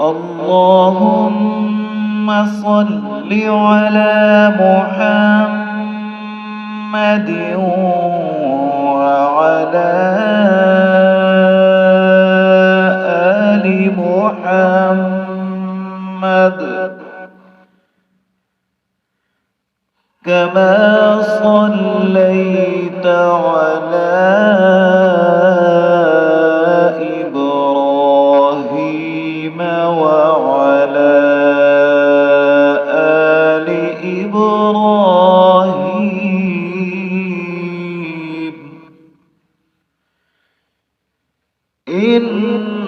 اللهم صل على محمد وعلى آل محمد كما صليت على إبراهيم وعلى آل إبراهيم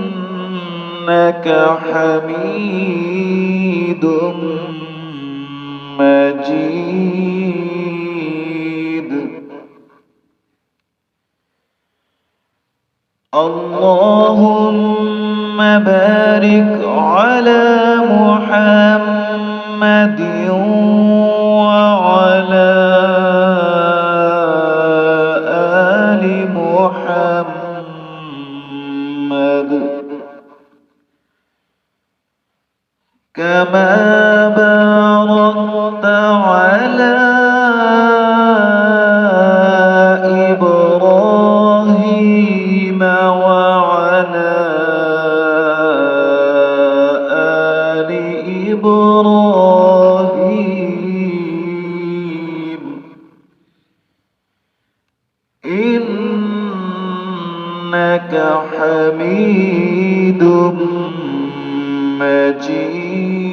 إنك حميد مجيد. اللهم بارك على محمد وعلى آل محمد كما باركت على إبراهيم وعلى آل إبراهيم إنك حميد مجيد.